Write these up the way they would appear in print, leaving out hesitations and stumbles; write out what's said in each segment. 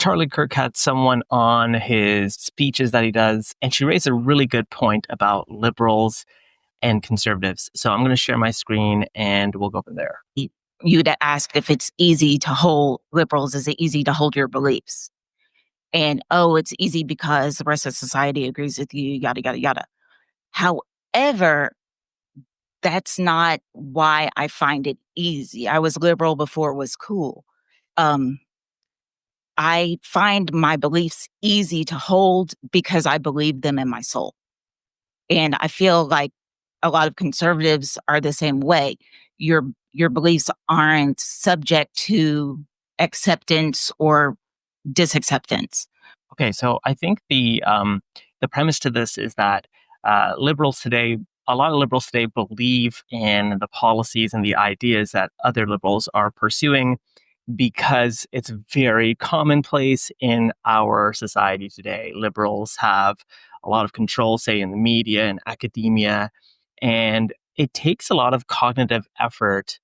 Charlie Kirk had someone on his speeches that he does, and she raised a really good point about liberals and conservatives. So I'm going to share my screen and we'll go from there. You'd asked if it's easy to hold liberals. Is it easy to hold your beliefs? And, it's easy because the rest of society agrees with you, yada, yada, yada. However, that's not why I find it easy. I was liberal before it was cool. I find my beliefs easy to hold because I believe them in my soul. And I feel like a lot of conservatives are the same way. Your beliefs aren't subject to acceptance or disacceptance. Okay, so I think the premise to this is that a lot of liberals today believe in the policies and the ideas that other liberals are pursuing because it's very commonplace in our society today. Liberals have a lot of control, say, in the media and academia, and it takes a lot of cognitive effort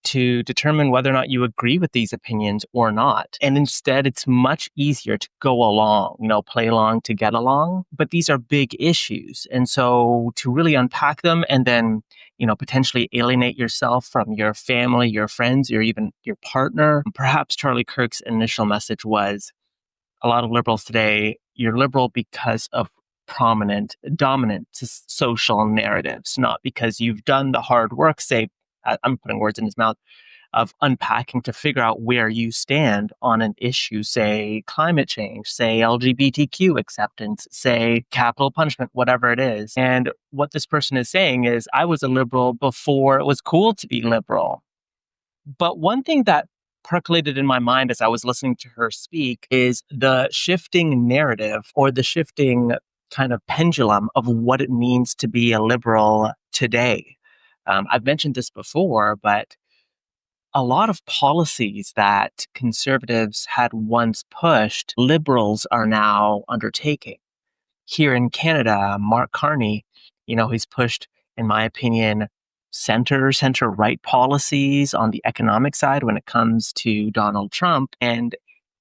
to determine whether or not you agree with these opinions or not. And instead, it's much easier to go along, play along to get along. But these are big issues. And so to really unpack them and then, potentially alienate yourself from your family, your friends, or even your partner, perhaps Charlie Kirk's initial message was a lot of liberals today, you're liberal because of dominant social narratives, not because you've done the hard work, say, I'm putting words in his mouth, of unpacking to figure out where you stand on an issue, say climate change, say LGBTQ acceptance, say capital punishment, whatever it is. And what this person is saying is, I was a liberal before it was cool to be liberal. But one thing that percolated in my mind as I was listening to her speak is the shifting narrative or the shifting kind of pendulum of what it means to be a liberal today. I've mentioned this before, but a lot of policies that conservatives had once pushed, liberals are now undertaking. Here in Canada, Mark Carney, he's pushed, in my opinion, center-right policies on the economic side when it comes to Donald Trump. And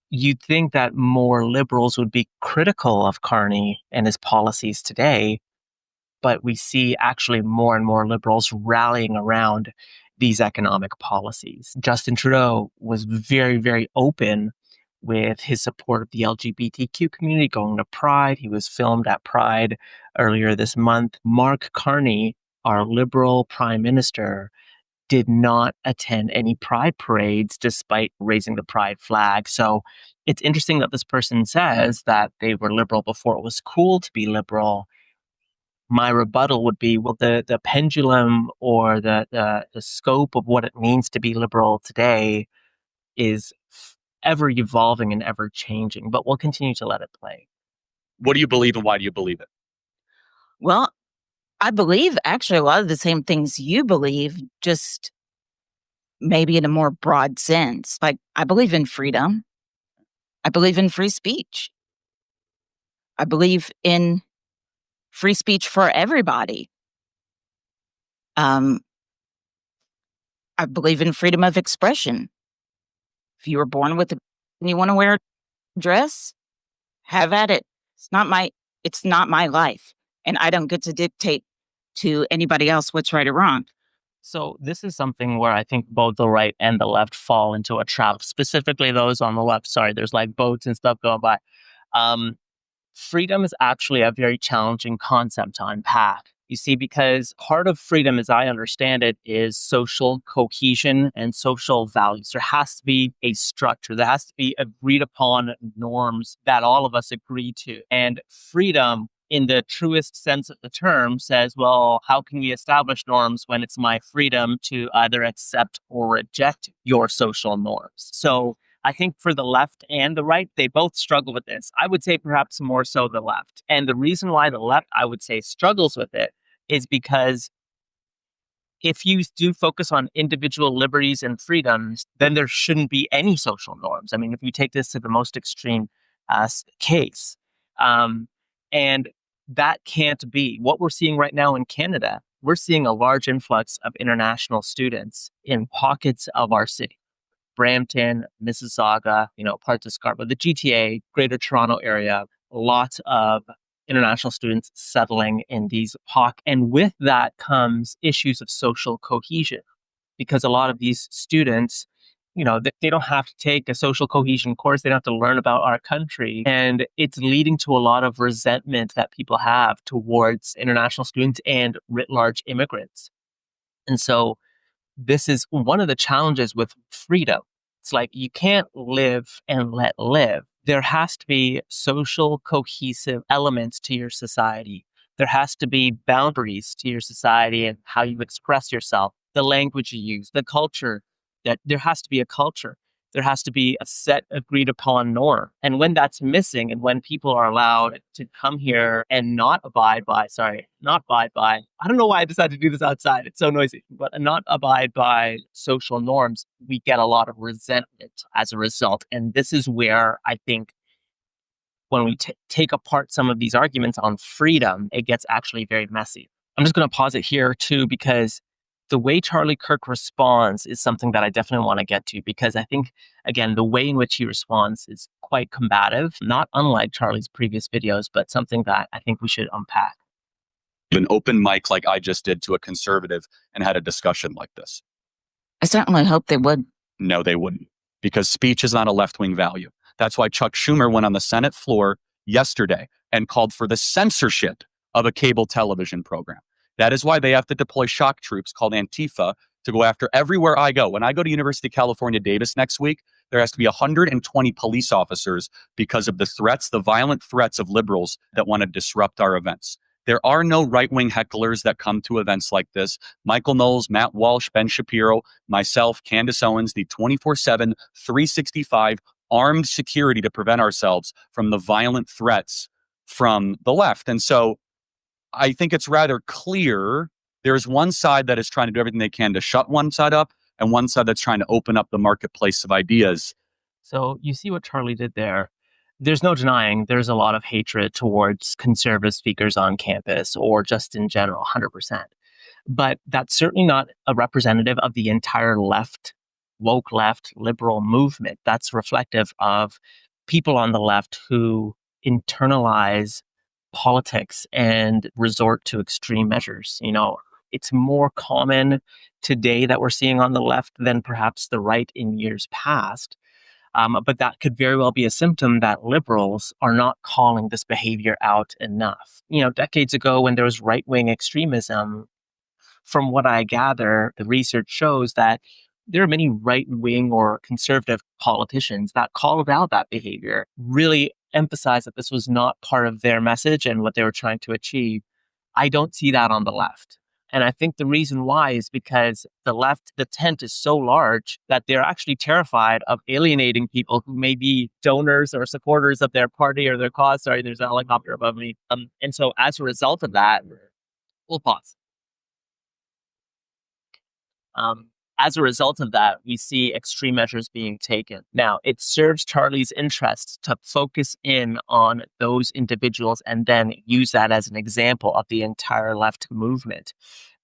you'd think that more liberals would be critical of Carney and his policies today, but we see actually more and more liberals rallying around these economic policies. Justin Trudeau was very, very open with his support of the LGBTQ community going to Pride. He was filmed at Pride earlier this month. Mark Carney, our Liberal Prime Minister, did not attend any Pride parades despite raising the Pride flag. So it's interesting that this person says that they were liberal before it was cool to be liberal. My rebuttal would be, well, the pendulum or the scope of what it means to be liberal today is ever evolving and ever changing, but we'll continue to let it play. What do you believe and why do you believe it? Well, I believe actually a lot of the same things you believe, just maybe in a more broad sense. Like, I believe in freedom. I believe in free speech. I believe in free speech for everybody. I believe in freedom of expression. If you were born with and you want to wear a dress, have at it. It's not my life. And I don't get to dictate to anybody else what's right or wrong. So this is something where I think both the right and the left fall into a trap, specifically those on the left. Sorry, there's like boats and stuff going by. Freedom is actually a very challenging concept to unpack. You see, because part of freedom, as I understand it, is social cohesion and social values. There has to be a structure. There has to be agreed upon norms that all of us agree to. And freedom, in the truest sense of the term, says, well, how can we establish norms when it's my freedom to either accept or reject your social norms? So I think for the left and the right, they both struggle with this. I would say perhaps more so the left. And the reason why the left, I would say, struggles with it is because if you do focus on individual liberties and freedoms, then there shouldn't be any social norms. I mean, if you take this to the most extreme case, and that can't be. What we're seeing right now in Canada, we're seeing a large influx of international students in pockets of our city. Brampton, Mississauga, parts of Scarborough, the GTA, Greater Toronto area, lots of international students settling in these pockets. And with that comes issues of social cohesion, because a lot of these students, they don't have to take a social cohesion course. They don't have to learn about our country. And it's leading to a lot of resentment that people have towards international students and writ large immigrants. And so this is one of the challenges with freedom. It's like you can't live and let live. There has to be social cohesive elements to your society. There has to be boundaries to your society and how you express yourself, the language you use, the culture, that there has to be a culture. There has to be a set agreed upon norm. And when that's missing, and when people are allowed to come here and not abide by, I don't know why I decided to do this outside. It's so noisy, but not abide by social norms, we get a lot of resentment as a result. And this is where I think when we take apart some of these arguments on freedom, it gets actually very messy. I'm just going to pause it here too, because the way Charlie Kirk responds is something that I definitely want to get to, because I think, again, the way in which he responds is quite combative, not unlike Charlie's previous videos, but something that I think we should unpack. An open mic like I just did to a conservative and had a discussion like this. I certainly hope they would. No, they wouldn't, because speech is not a left-wing value. That's why Chuck Schumer went on the Senate floor yesterday and called for the censorship of a cable television program. That is why they have to deploy shock troops called Antifa to go after everywhere I go. When I go to University of California, Davis next week, there has to be 120 police officers because of the violent threats of liberals that want to disrupt our events. There are no right-wing hecklers that come to events like this. Michael Knowles, Matt Walsh, Ben Shapiro, myself, Candace Owens, the 24/7, 365 armed security to prevent ourselves from the violent threats from the left. And so I think it's rather clear there's one side that is trying to do everything they can to shut one side up, and one side that's trying to open up the marketplace of ideas. So you see what Charlie did there. There's no denying there's a lot of hatred towards conservative speakers on campus, or just in general, 100%. But that's certainly not a representative of the entire left, woke left, liberal movement. That's reflective of people on the left who internalize politics and resort to extreme measures. It's more common today that we're seeing on the left than perhaps the right in years past. But that could very well be a symptom that liberals are not calling this behavior out enough. Decades ago, when there was right-wing extremism, from what I gather, the research shows that there are many right-wing or conservative politicians that called out that behavior, really emphasized that this was not part of their message and what they were trying to achieve. I don't see that on the left. And I think the reason why is because the left, the tent is so large that they're actually terrified of alienating people who may be donors or supporters of their party or their cause. Sorry, there's a helicopter above me. And so as a result of that, we'll pause. As a result of that, we see extreme measures being taken. Now, it serves Charlie's interests to focus in on those individuals and then use that as an example of the entire left movement.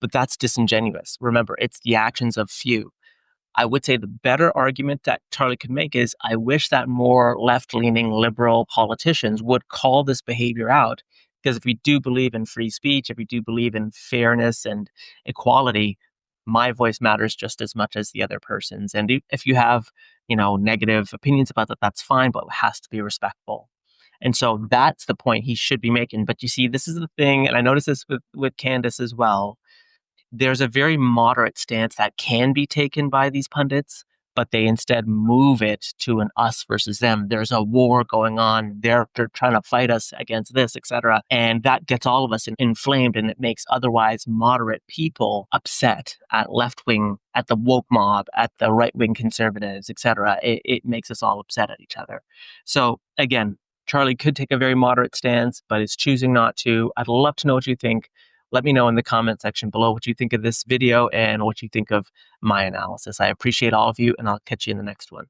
But that's disingenuous. Remember, it's the actions of few. I would say the better argument that Charlie could make is, I wish that more left-leaning liberal politicians would call this behavior out. Because if we do believe in free speech, if we do believe in fairness and equality, my voice matters just as much as the other person's. And if you have, negative opinions about that, that's fine, but it has to be respectful. And so that's the point he should be making. But you see, this is the thing, and I noticed this with Candace as well. There's a very moderate stance that can be taken by these pundits, but they instead move it to an us versus them. There's a war going on. They're trying to fight us against this, etc. And that gets all of us inflamed, and it makes otherwise moderate people upset at left-wing, at the woke mob, at the right-wing conservatives, etc. It makes us all upset at each other. So again, Charlie could take a very moderate stance, but is choosing not to. I'd love to know what you think. Let me know in the comment section below what you think of this video and what you think of my analysis. I appreciate all of you, and I'll catch you in the next one.